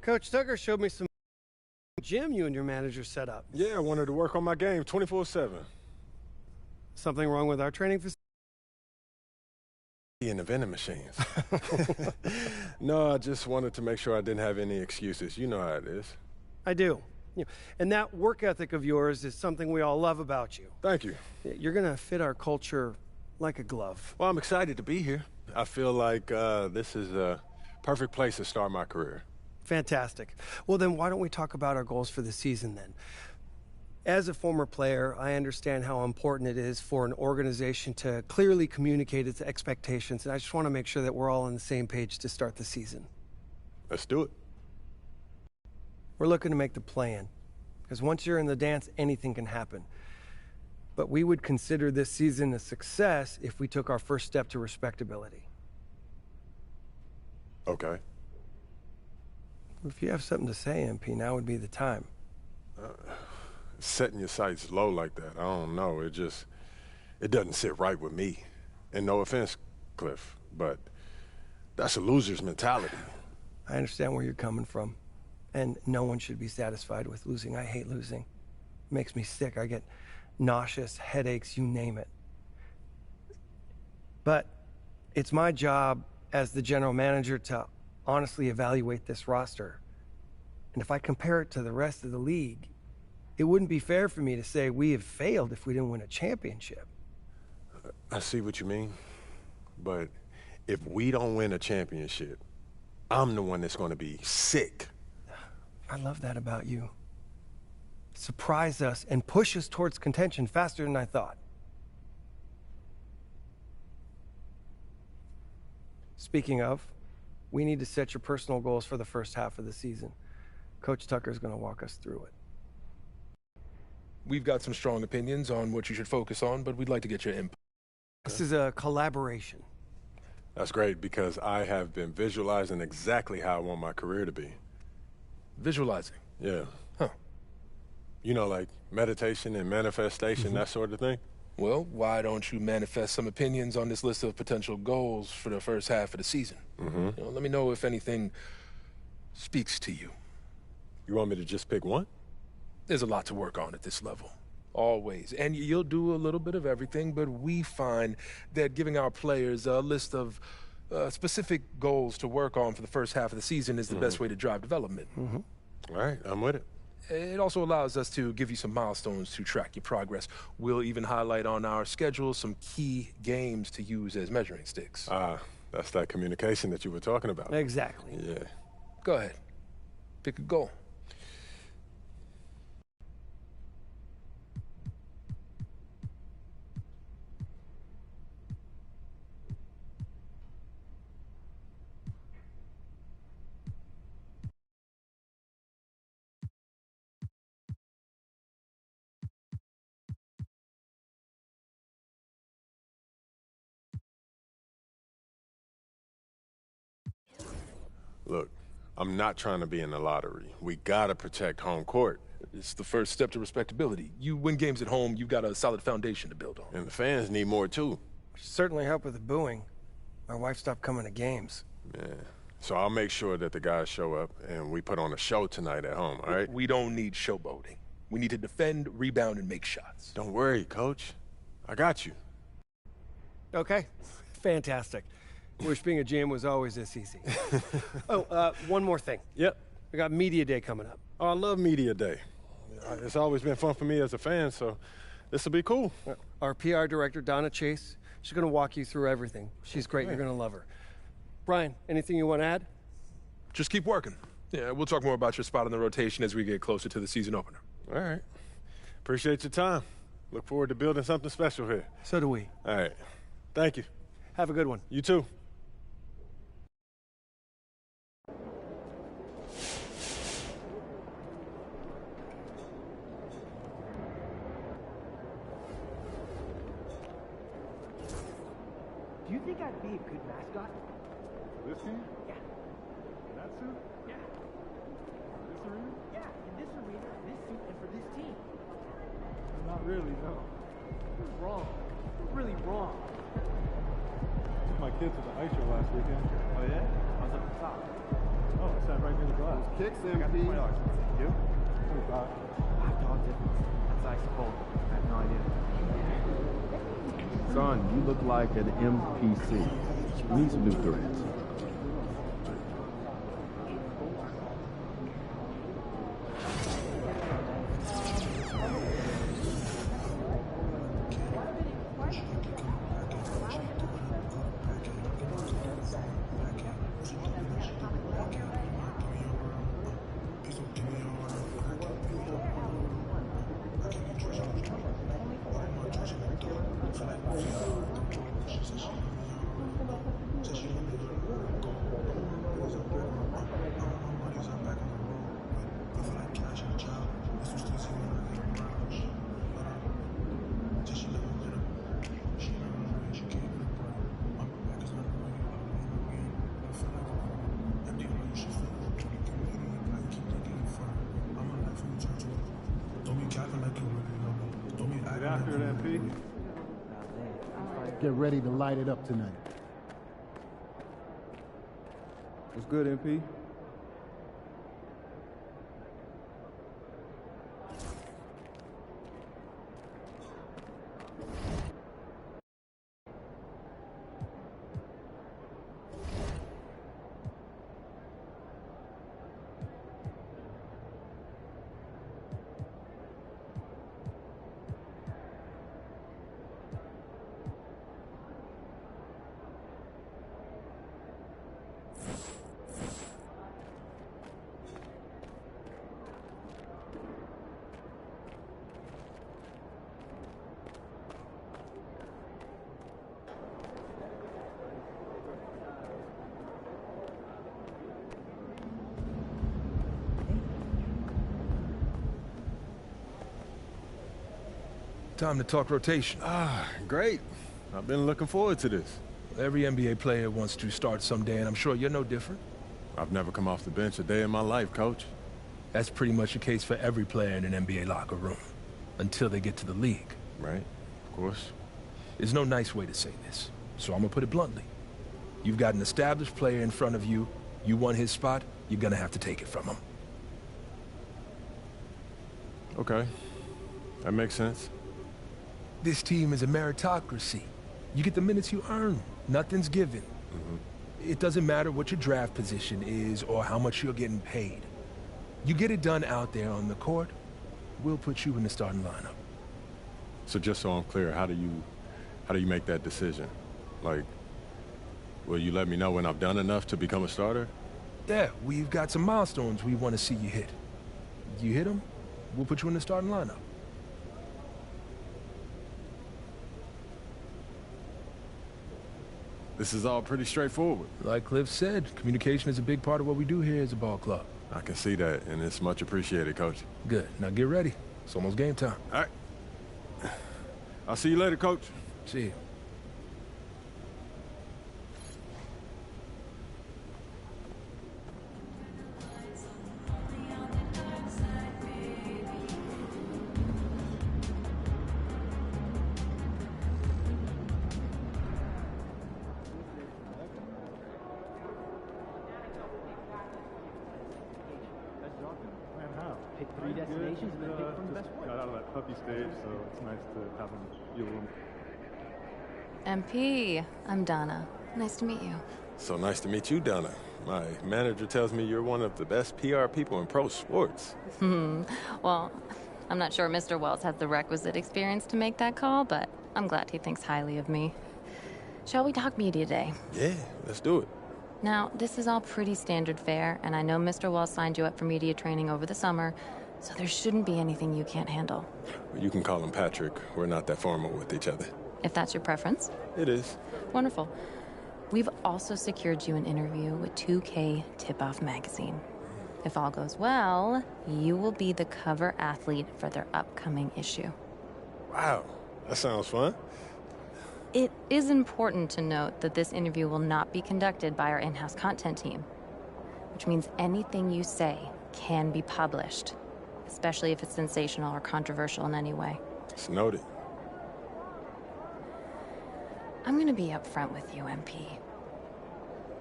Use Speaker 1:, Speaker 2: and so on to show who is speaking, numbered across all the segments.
Speaker 1: Coach Tucker showed me some gym you and your manager set up.
Speaker 2: Yeah, I wanted to work on my game 24/7.
Speaker 1: Something wrong with our training facility?
Speaker 2: In the vending machines. No, I just wanted to make sure I didn't have any excuses. You know how it is.
Speaker 1: I do. And that work ethic of yours is something we all love about you.
Speaker 2: Thank you.
Speaker 1: You're going to fit our culture like a glove.
Speaker 2: Well, I'm excited to be here. I feel like this is a perfect place to start my career.
Speaker 1: Fantastic. Well, then why don't we talk about our goals for the season then? As a former player, I understand how important it is for an organization to clearly communicate its expectations, and I just want to make sure that we're all on the same page to start the season.
Speaker 2: Let's do it.
Speaker 1: We're looking to make the play-in, because once you're in the dance, anything can happen. But we would consider this season a success if we took our first step to respectability.
Speaker 2: Okay.
Speaker 1: If you have something to say, MP, now would be the time.
Speaker 2: Setting your sights low like that, I don't know. It doesn't sit right with me. And no offense, Cliff, but that's a loser's mentality.
Speaker 1: I understand where you're coming from. And no one should be satisfied with losing. I hate losing. It makes me sick. I get nauseous, headaches, you name it. But it's my job as the general manager to honestly evaluate this roster. And if I compare it to the rest of the league, it wouldn't be fair for me to say we have failed if we didn't win a championship.
Speaker 2: I see what you mean, but if we don't win a championship, I'm the one that's going to be sick.
Speaker 1: I love that about you. Surprise us and push us towards contention faster than I thought. Speaking of, we need to set your personal goals for the first half of the season. Coach Tucker's going to walk us through it.
Speaker 3: We've got some strong opinions on what you should focus on, but we'd like to get your input.
Speaker 1: This is a collaboration.
Speaker 2: That's great, because I have been visualizing exactly how I want my career to be.
Speaker 3: Visualizing?
Speaker 2: Yeah.
Speaker 3: Huh.
Speaker 2: You know, like meditation and manifestation, that sort of thing?
Speaker 3: Well, why don't you manifest some opinions on this list of potential goals for the first half of the season? Let me know if anything speaks to you.
Speaker 2: You want me to just pick one?
Speaker 3: There's a lot to work on at this level, always. And you'll do a little bit of everything, but we find that giving our players a list of specific goals to work on for the first half of the season is the best way to drive development.
Speaker 2: All right, I'm with it.
Speaker 3: It also allows us to give you some milestones to track your progress. We'll even highlight on our schedule some key games to use as measuring sticks.
Speaker 2: That's that communication that you were talking about.
Speaker 1: Exactly.
Speaker 2: Yeah.
Speaker 3: Go ahead. Pick a goal.
Speaker 2: Look, I'm not trying to be in the lottery. We gotta protect home court.
Speaker 3: It's the first step to respectability. You win games at home, you've got a solid foundation to build on.
Speaker 2: And the fans need more too.
Speaker 1: Certainly help with the booing. My wife stopped coming to games.
Speaker 2: Yeah. So I'll make sure that the guys show up and we put on a show tonight at home, all right?
Speaker 3: We don't need showboating. We need to defend, rebound, and make shots.
Speaker 2: Don't worry, Coach. I got you.
Speaker 1: Okay, fantastic. Wish being a GM was always this easy. One more thing.
Speaker 2: Yep.
Speaker 1: We got Media Day coming up.
Speaker 2: Oh, I love Media Day. It's always been fun for me as a fan, so this will be cool.
Speaker 1: Our PR director, Donna Chase, she's going to walk you through everything. She's great. You're going to love her. Brian, anything you want to add?
Speaker 3: Just keep working. Yeah, we'll talk more about your spot in the rotation as we get closer to the season opener.
Speaker 2: All right. Appreciate your time. Look forward to building something special here.
Speaker 1: So do we.
Speaker 2: All right. Thank you.
Speaker 1: Have a good one.
Speaker 2: You too.
Speaker 4: Do you think I'd be a good mascot?
Speaker 5: This team?
Speaker 4: Yeah.
Speaker 5: That suit?
Speaker 4: Yeah.
Speaker 5: This arena?
Speaker 4: Yeah, in this arena, this suit, and for this team.
Speaker 5: Not really, no.
Speaker 4: You're wrong. You're really wrong.
Speaker 5: Took my kids to the ice show last weekend.
Speaker 4: Oh, yeah? I was up the top.
Speaker 5: Oh, it's that right near the glass.
Speaker 6: Kicks
Speaker 4: I got
Speaker 6: MP.
Speaker 4: $20. You?
Speaker 5: 25.
Speaker 4: $5 difference. That's ice cold. I have no idea.
Speaker 6: Son, you look like an MPC. We need some new threads.
Speaker 5: Get after it, MP.
Speaker 7: Get ready to light it up tonight.
Speaker 6: What's good, MP?
Speaker 3: Time to talk rotation.
Speaker 2: Great. I've been looking forward to this.
Speaker 3: Every NBA player wants to start someday, and I'm sure you're no different.
Speaker 2: I've never come off the bench a day in my life, Coach.
Speaker 3: That's pretty much the case for every player in an NBA locker room, until they get to the league.
Speaker 2: Right? Of course.
Speaker 3: There's no nice way to say this, so I'm gonna put it bluntly. You've got an established player in front of you. You want his spot, you're gonna have to take it from him.
Speaker 2: Okay. That makes sense.
Speaker 3: This team is a meritocracy. You get the minutes you earn. Nothing's given. It doesn't matter what your draft position is or how much you're getting paid. You get it done out there on the court, we'll put you in the starting lineup.
Speaker 2: So just so I'm clear, how do you make that decision? Like, will you let me know when I've done enough to become a starter?
Speaker 3: Yeah, we've got some milestones we want to see you hit. You hit them, we'll put you in the starting lineup.
Speaker 2: This is all pretty straightforward.
Speaker 3: Like Cliff said, communication is a big part of what we do here as a ball club.
Speaker 2: I can see that, and it's much appreciated, Coach.
Speaker 3: Good. Now get ready. It's almost game time.
Speaker 2: All right. I'll see you later, Coach.
Speaker 3: See you.
Speaker 5: Man, how?
Speaker 4: Pick three destinations and then pick from the best one.
Speaker 5: Got out of that puppy stage, so it's nice to have him feel a little.
Speaker 8: MP, I'm Donna. Nice to meet you.
Speaker 2: So nice to meet you, Donna. My manager tells me you're one of the best PR people in pro sports.
Speaker 8: Well, I'm not sure Mr. Wells has the requisite experience to make that call, but I'm glad he thinks highly of me. Shall we talk media day?
Speaker 2: Yeah, let's do it.
Speaker 8: Now, this is all pretty standard fare, and I know Mr. Wells signed you up for media training over the summer, so there shouldn't be anything you can't handle.
Speaker 2: You can call him Patrick. We're not that formal with each other.
Speaker 8: If that's your preference.
Speaker 2: It is.
Speaker 8: Wonderful. We've also secured you an interview with 2K Tip-Off magazine. If all goes well, you will be the cover athlete for their upcoming issue.
Speaker 2: Wow, that sounds fun.
Speaker 8: It is important to note that this interview will not be conducted by our in-house content team, which means anything you say can be published, especially if it's sensational or controversial in any way.
Speaker 2: It's noted.
Speaker 8: I'm gonna be upfront with you, MP.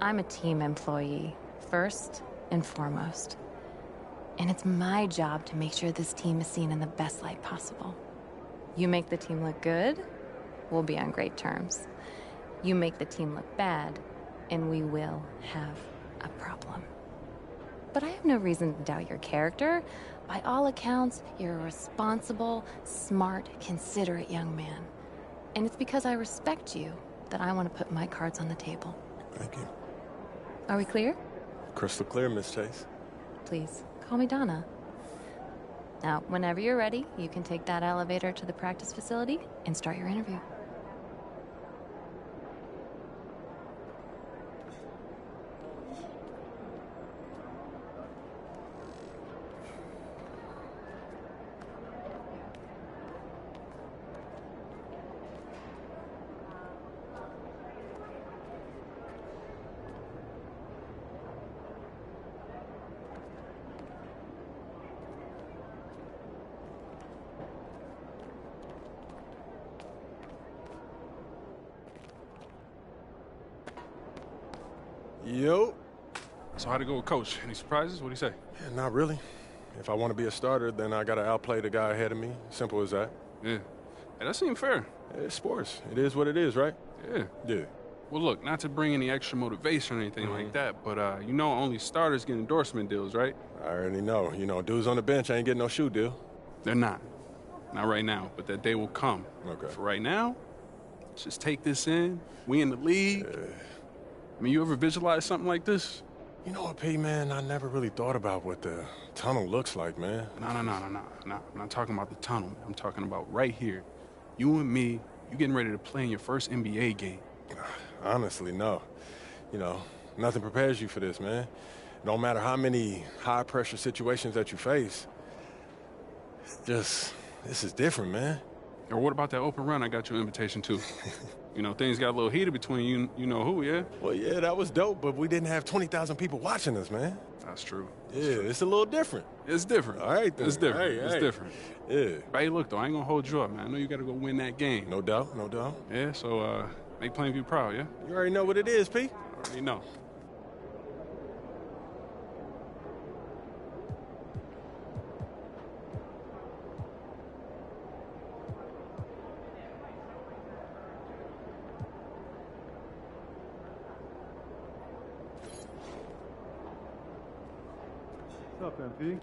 Speaker 8: I'm a team employee, first and foremost. And it's my job to make sure this team is seen in the best light possible. You make the team look good, we'll be on great terms. You make the team look bad, and we will have a problem. But I have no reason to doubt your character. By all accounts, you're a responsible, smart, considerate young man. And it's because I respect you that I want to put my cards on the table.
Speaker 2: Thank you.
Speaker 8: Are we clear?
Speaker 2: Crystal clear, Miss Chase.
Speaker 8: Please, call me Donna. Now, whenever you're ready, you can take that elevator to the practice facility and start your interview.
Speaker 2: Yo.
Speaker 7: So how'd it go with Coach? Any surprises? What'd he say?
Speaker 2: Yeah, not really. If I want to be a starter, then I got to outplay the guy ahead of me. Simple as that.
Speaker 7: Yeah. Hey, that seemed fair.
Speaker 2: It's sports. It is what it is, right?
Speaker 7: Yeah.
Speaker 2: Yeah.
Speaker 7: Well, look, not to bring any extra motivation or anything like that, but you know only starters get endorsement deals, right?
Speaker 2: I already know. You know, dudes on the bench ain't getting no shoe deal.
Speaker 7: They're not. Not right now, but that day will come.
Speaker 2: Okay.
Speaker 7: For right now, just take this in. We in the league. I mean, you ever visualize something like this?
Speaker 2: You know what, P, man? I never really thought about what the tunnel looks like, man.
Speaker 7: No. I'm not talking about the tunnel, man. I'm talking about right here. You and me, you getting ready to play in your first NBA game.
Speaker 2: Honestly, no. You know, nothing prepares you for this, man. No matter how many high-pressure situations that you face, this is different, man.
Speaker 7: Or what about that open run I got you an invitation to? You know, things got a little heated between you know who, yeah?
Speaker 2: Well, yeah, that was dope, but we didn't have 20,000 people watching us, man.
Speaker 7: That's true.
Speaker 2: It's a little different.
Speaker 7: It's different.
Speaker 2: All right, then.
Speaker 7: It's different.
Speaker 2: Hey,
Speaker 7: it's
Speaker 2: hey.
Speaker 7: different.
Speaker 2: Yeah.
Speaker 7: But hey, look, though, I ain't gonna hold you up, man. I know you gotta go win that game.
Speaker 2: No doubt, no doubt.
Speaker 7: Yeah, so, make Plainview proud, yeah?
Speaker 2: You already know what it is, P.
Speaker 7: I already know.
Speaker 5: What's up, MP?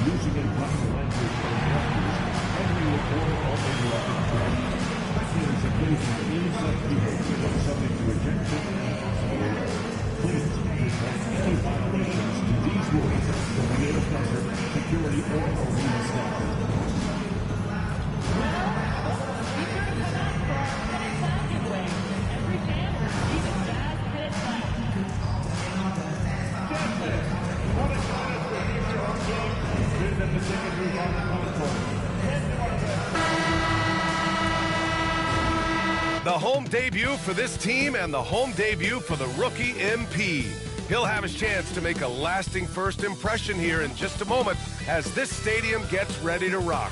Speaker 9: Using improper language from referees, every report of a weapon charge. Players engaging in such behavior are subject to ejection and possible arrest. Please report any violations to these rules to the gate officer, security, or arena staff.
Speaker 10: The home debut for this team and the home debut for the rookie MP. He'll have his chance to make a lasting first impression here in just a moment as this stadium gets ready to rock.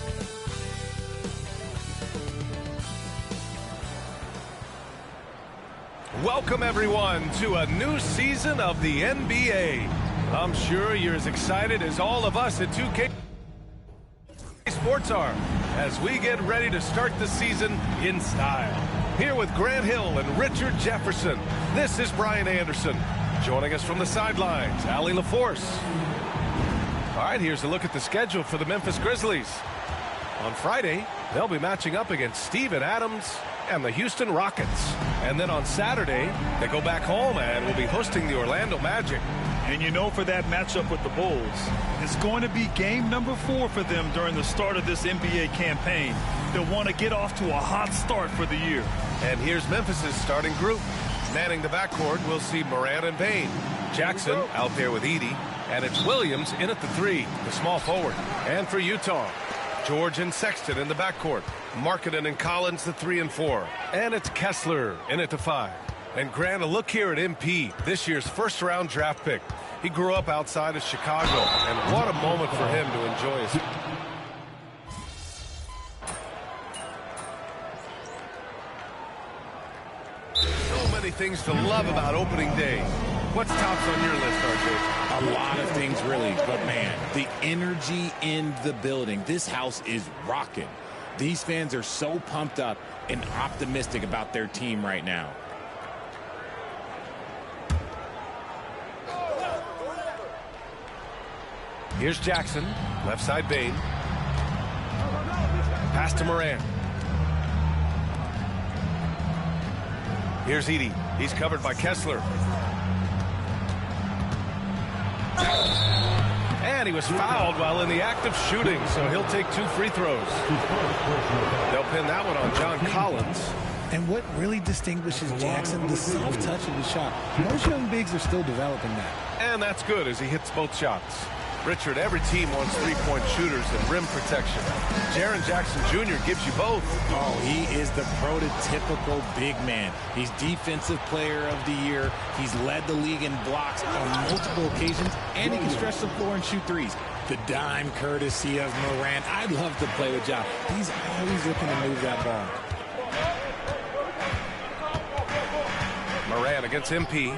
Speaker 10: Welcome, everyone, to a new season of the NBA. I'm sure you're as excited as all of us at 2K Sports are as we get ready to start the season in style. Here with Grant Hill and Richard Jefferson, this is Brian Anderson. Joining us from the sidelines, Allie LaForce. All right, here's a look at the schedule for the Memphis Grizzlies. On Friday, they'll be matching up against Steven Adams and the Houston Rockets. And then on Saturday, they go back home and will be hosting the Orlando Magic.
Speaker 11: And you know, for that matchup with the Bulls, it's going to be game number 4 for them during the start of this NBA campaign. They'll want to get off to a hot start for the year.
Speaker 10: And here's Memphis's starting group. Manning the backcourt, we'll see Morant and Payne. Jackson out there with Edie. And it's Williams in at the 3, the small forward. And for Utah, George and Sexton in the backcourt. Markkanen and Collins, the 3 and 4. And it's Kessler in at the 5. And Grant, a look here at MP, this year's first-round draft pick. He grew up outside of Chicago, and what a moment for him to enjoy his... So many things to love about opening day. What's tops on your list, RJ?
Speaker 12: A lot of things, really. But, man, the energy in the building. This house is rocking. These fans are so pumped up and optimistic about their team right now.
Speaker 10: Here's Jackson, left side Bain. Pass to Moran. Here's Edie. He's covered by Kessler. And he was fouled while in the act of shooting, so he'll take 2 free throws. They'll pin that one on John Collins.
Speaker 13: And what really distinguishes Jackson, the soft touch of the shot. Most young bigs are still developing that.
Speaker 10: And that's good as he hits both shots. Richard, every team wants three-point shooters and rim protection. Jaren Jackson Jr. gives you both.
Speaker 12: Oh, he is the prototypical big man. He's Defensive Player of the Year. He's led the league in blocks on multiple occasions, and he can stretch the floor and shoot threes. The dime courtesy of Moran. I'd love to play with Ja. He's always looking to move that ball.
Speaker 10: Moran against MP.